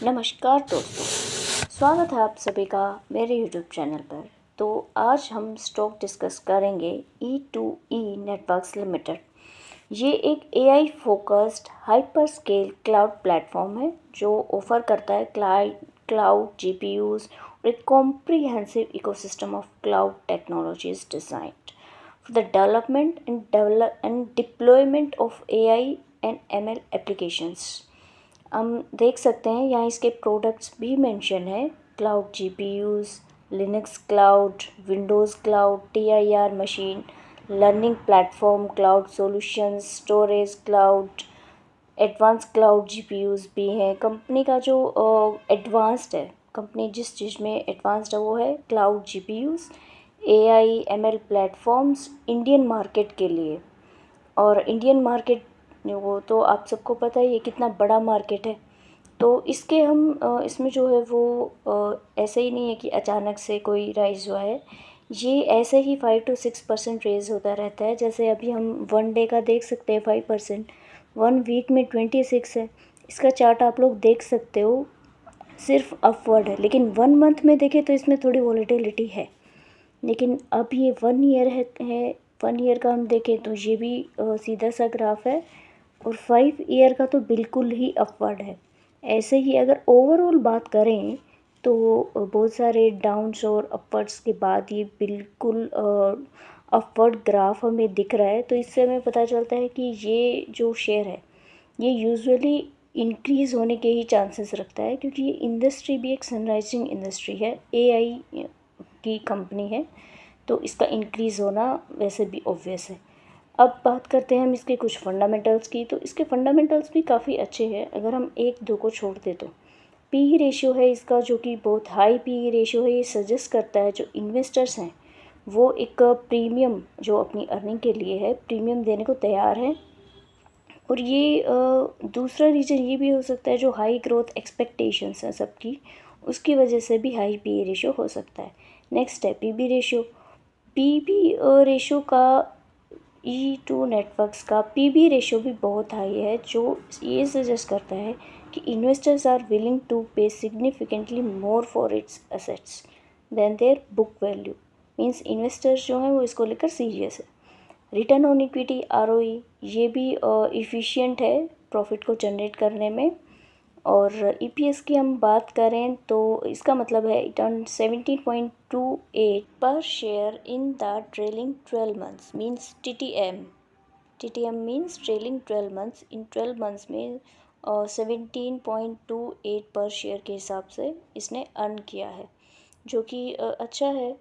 नमस्कार दोस्तों, स्वागत है आप सभी का मेरे YouTube चैनल पर। तो आज हम स्टॉक डिस्कस करेंगे E2E नेटवर्क्स लिमिटेड। ये एक AI focused hyper scale cloud platform है जो ऑफ़र करता है क्लाउड GPUs और एक comprehensive ecosystem of cloud technologies designed for the development and deployment of AI and ML applications. हम देख सकते हैं यहाँ इसके प्रोडक्ट्स भी मेंशन है। Cloud GPUs, Linux cloud, Windows cloud, TIR machine, learning platform cloud solutions, storage cloud, advance cloud GPUs भी हैं। कंपनी का जो एडवांस्ड है, कंपनी जिस चीज़ में एडवांस्ड है वो है cloud GPUs, AI ML platforms Indian market के लिए। और इंडियन मार्केट वो तो आप सबको पता ही है कितना बड़ा मार्केट है। तो इसके हम इसमें जो है वो ऐसे ही नहीं है कि अचानक से कोई राइज़ हुआ है। ये ऐसे ही 5 to 6% रेज़ होता रहता है। जैसे अभी हम 1 डे का देख सकते हैं 5%, 1 वीक में 26 है। इसका चार्ट आप लोग देख सकते हो, सिर्फ अपवर्ड है। लेकिन 1 मंथ में देखें तो इसमें थोड़ी वॉलेटिलिटी है। लेकिन अब ये 1 ईयर है 1 ईयर का हम देखें तो ये भी सीधा सा ग्राफ है। और 5 ईयर का तो बिल्कुल ही अपवर्ड है। ऐसे ही अगर ओवरऑल बात करें तो बहुत सारे डाउन्स और अपवर्ड्स के बाद ये बिल्कुल अपवर्ड ग्राफ हमें दिख रहा है। तो इससे हमें पता चलता है कि ये जो शेयर है ये यूजुअली इंक्रीज़ होने के ही चांसेस रखता है, क्योंकि ये इंडस्ट्री भी एक सनराइजिंग इंडस्ट्री है, AI की कंपनी है, तो इसका इंक्रीज़ होना वैसे भी ऑब्वियस है। अब बात करते हैं हम इसके कुछ फंडामेंटल्स की। तो इसके फंडामेंटल्स भी काफ़ी अच्छे हैं अगर हम एक दो को छोड़ दे तो। PE रेशियो है इसका जो कि बहुत हाई PE रेशियो है। ये सजेस्ट करता है जो इन्वेस्टर्स हैं वो एक प्रीमियम जो अपनी अर्निंग के लिए है प्रीमियम देने को तैयार हैं। और ये दूसरा रीज़न ये भी हो सकता है जो हाई ग्रोथ एक्सपेक्टेशंस हैं सबकी, उसकी वजह से भी हाई PE रेशियो हो सकता है। नेक्स्ट है PB रेशियो। PB रेशियो का E2 नेटवर्क्स का PB रेशियो भी बहुत हाई है, जो ये सजेस्ट करता है कि investors are willing to pay significantly more for its assets than their book value. Means investors जो हैं वो इसको लेकर सीरियस है। रिटर्न ऑन इक्विटी ROE ये भी इफ़िशियंट है प्रॉफिट को जनरेट करने में। और EPS की हम बात करें तो इसका मतलब है इट अर्न 17.28 पर share in the trailing 12 months means TTM means trailing 12 months. In 12 months में 17.28 पर शेयर के हिसाब से इसने अर्न किया है, जो कि अच्छा है।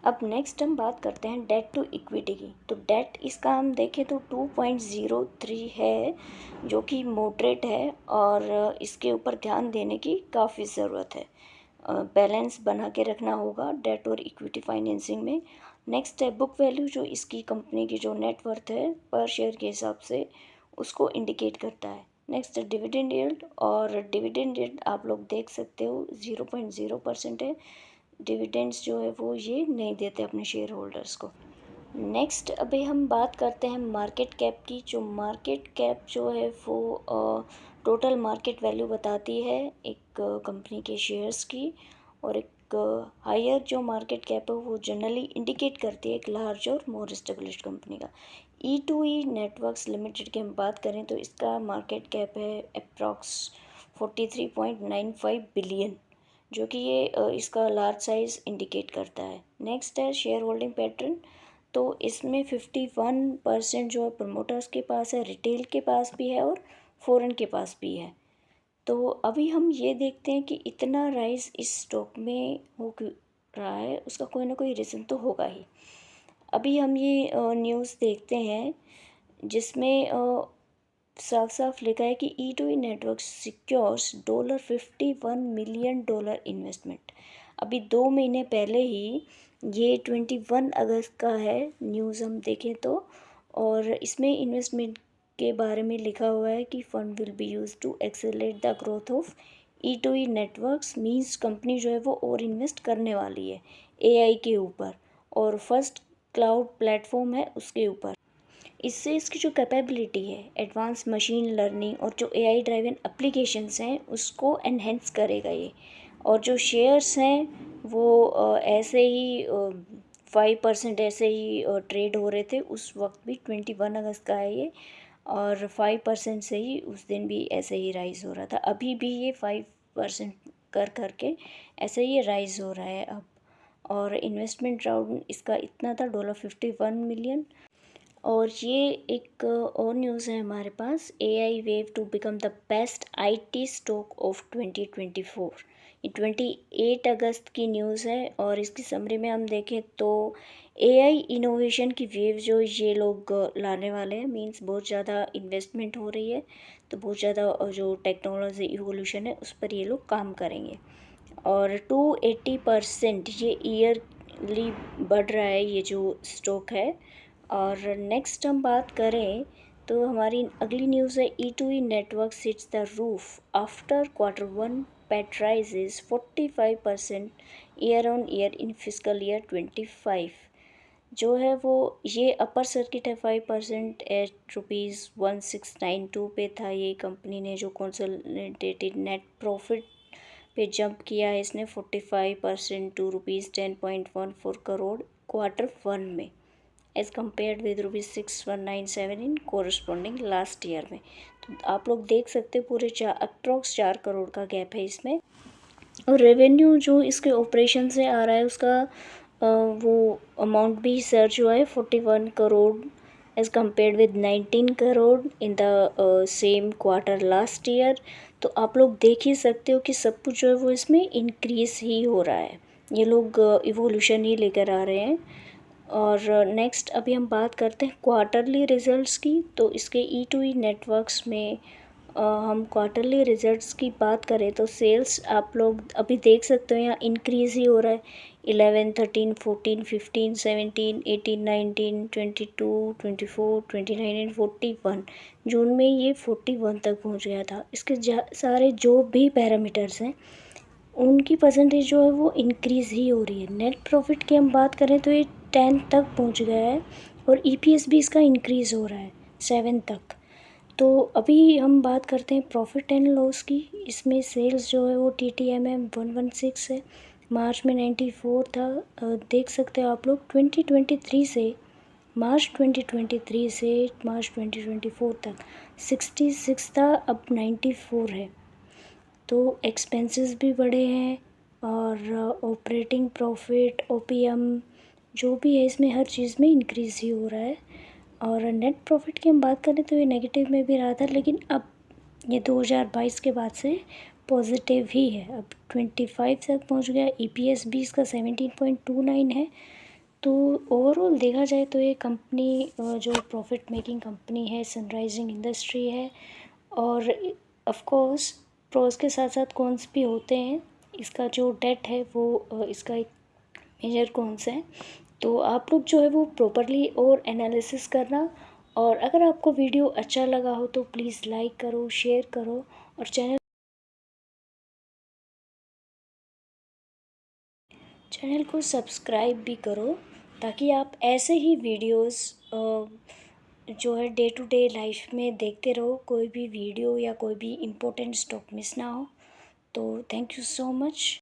अब नेक्स्ट हम बात करते हैं डेट टू इक्विटी की। तो डेट इसका हम देखें तो 2.03 है, जो कि मॉडरेट है और इसके ऊपर ध्यान देने की काफ़ी ज़रूरत है। बैलेंस बना के रखना होगा डेट और इक्विटी फाइनेंसिंग में। नेक्स्ट है बुक वैल्यू, जो इसकी कंपनी की जो नेटवर्थ है पर शेयर के हिसाब से उसको इंडिकेट करता है। नेक्स्ट है डिविडेंड यील्ड, और डिविडेंड यील्ड आप लोग देख सकते हो 0.0% है। डिविडेंड्स जो है वो ये नहीं देते अपने शेयर होल्डर्स को। नेक्स्ट अभी हम बात करते हैं मार्केट कैप की। जो मार्केट कैप जो है वो टोटल मार्केट वैल्यू बताती है एक कंपनी के शेयर्स की। और एक हायर जो मार्केट कैप है वो जनरली इंडिकेट करती है एक लार्ज और मोर एस्टेब्लिश्ड कंपनी का। E2E नेटवर्क्स लिमिटेड की हम बात करें तो इसका मार्केट कैप है अप्रॉक्स 43.95 बिलियन, जो कि ये इसका लार्ज साइज़ इंडिकेट करता है। नेक्स्ट है शेयर होल्डिंग पैटर्न। तो इसमें 51% जो है प्रमोटर्स के पास है, रिटेल के पास भी है और फॉरेन के पास भी है। तो अभी हम ये देखते हैं कि इतना राइज इस स्टॉक में हो क्यों रहा है, उसका कोई ना कोई रीज़न तो होगा ही। अभी हम ये न्यूज़ देखते हैं जिसमें साफ साफ लिखा है कि E2E network secures $51 million investment. अभी 2 महीने पहले ही, ये 21 अगस्त का है न्यूज़ हम देखें तो। और इसमें इन्वेस्टमेंट के बारे में लिखा हुआ है कि fund will be use to accelerate the growth of E2E networks. Means company जो है वो और इन्वेस्ट करने वाली है AI के ऊपर, और फर्स्ट क्लाउड प्लेटफॉर्म है उसके ऊपर। इससे इसकी जो कैपेबिलिटी है, एडवांस मशीन लर्निंग और जो एआई ड्राइवन एप्लीकेशंस हैं उसको एनहेंस करेगा ये। और जो शेयर्स हैं वो ऐसे ही 5% ऐसे ही ट्रेड हो रहे थे उस वक्त भी। 21 अगस्त का है ये, और 5% से ही उस दिन भी ऐसे ही राइज हो रहा था। अभी भी ये 5% कर करके ऐसे ही राइज हो रहा है अब। और इन्वेस्टमेंट राउंड इसका इतना था $51 मिलियन। और ये एक और न्यूज़ है हमारे पास, AI wave to become the best IT stock of 2024। ये 28 अगस्त की न्यूज़ है। और इसकी समरी में हम देखें तो एआई इनोवेशन की वेव जो ये लोग लाने वाले हैं, मींस बहुत ज़्यादा इन्वेस्टमेंट हो रही है, तो बहुत ज़्यादा जो टेक्नोलॉजी इवोल्यूशन है उस पर ये लोग काम करेंगे। और 280% ये ईयरली बढ़ रहा है ये जो स्टॉक है। और नेक्स्ट हम बात करें तो हमारी अगली न्यूज़ है, E2E network hits the roof after Q1 PAT rises 45% year on year in physical year 25। जो है वो ये अपर सर्किट है 5% एट ₹1692 पे था। ये कंपनी ने जो कंसोलिडेटेड नेट प्रॉफिट पे जंप किया है इसने 45% टू ₹10.14 करोड़ Q1 में, as compare with ₹6197 in corresponding last year में। तो आप लोग देख सकते हो पूरे अप्रॉक्स 4 करोड़ का गैप है इसमें। और रेवेन्यू जो इसके ऑपरेशन से आ रहा है उसका वो अमाउंट भी सर्च हुआ है 41 crore as compared with 19 crore in the same quarter last year. तो आप लोग देख ही सकते हो कि सब कुछ जो है वो इसमें इंक्रीज़ ही हो रहा है। ये लोग इवोल्यूशन ही लेकर आ रहे हैं। और नेक्स्ट अभी हम बात करते हैं क्वार्टरली रिजल्ट्स की। तो इसके E2E नेटवर्क्स में हम क्वार्टरली रिजल्ट्स की बात करें तो सेल्स आप लोग अभी देख सकते हो यहाँ इंक्रीज़ ही हो रहा है। 11, 13, 14, 15, 17, 18, 19, 22, 24, 29 एंड 41। जून में ये 41 तक पहुँच गया था। इसके सारे जो भी पैरामीटर्स हैं उनकी परसेंटेज जो है वो इंक्रीज़ ही हो रही है। नेट प्रॉफिट की हम बात करें तो ये 10 तक पहुंच गया है। और EPS भी इसका इंक्रीज़ हो रहा है 7 तक। तो अभी हम बात करते हैं प्रॉफिट एंड लॉस की। इसमें सेल्स जो है वो TTM 116 है, मार्च में 94 था। देख सकते हो आप लोग 2023 से मार्च 2023 से मार्च 2024 तक 66 था, अब 94 है। तो एक्सपेंसेस भी बढ़े हैं। और ऑपरेटिंग प्रॉफिट OPM जो भी है इसमें हर चीज़ में इंक्रीज़ ही हो रहा है। और नेट प्रॉफिट की हम बात करें तो ये नेगेटिव में भी रहा था, लेकिन अब ये 2022 के बाद से पॉजिटिव ही है, अब 25 तक पहुंच गया। EPS भी इसका 17.29 है। तो ओवरऑल देखा जाए तो ये कंपनी जो प्रॉफिट मेकिंग कंपनी है, सनराइजिंग इंडस्ट्री है। और ऑफ कोर्स प्रोस के साथ साथ कॉन्स भी होते हैं। इसका जो डेट है वो इसका एक मेजर कॉन्स है। तो आप लोग जो है वो प्रॉपरली और एनालिसिस करना। और अगर आपको वीडियो अच्छा लगा हो तो प्लीज़ लाइक करो, शेयर करो और चैनल को सब्सक्राइब भी करो, ताकि आप ऐसे ही वीडियोस जो है डे टू डे लाइफ में देखते रहो, कोई भी वीडियो या कोई भी इम्पोर्टेंट स्टॉक मिस ना हो। तो थैंक यू सो मच।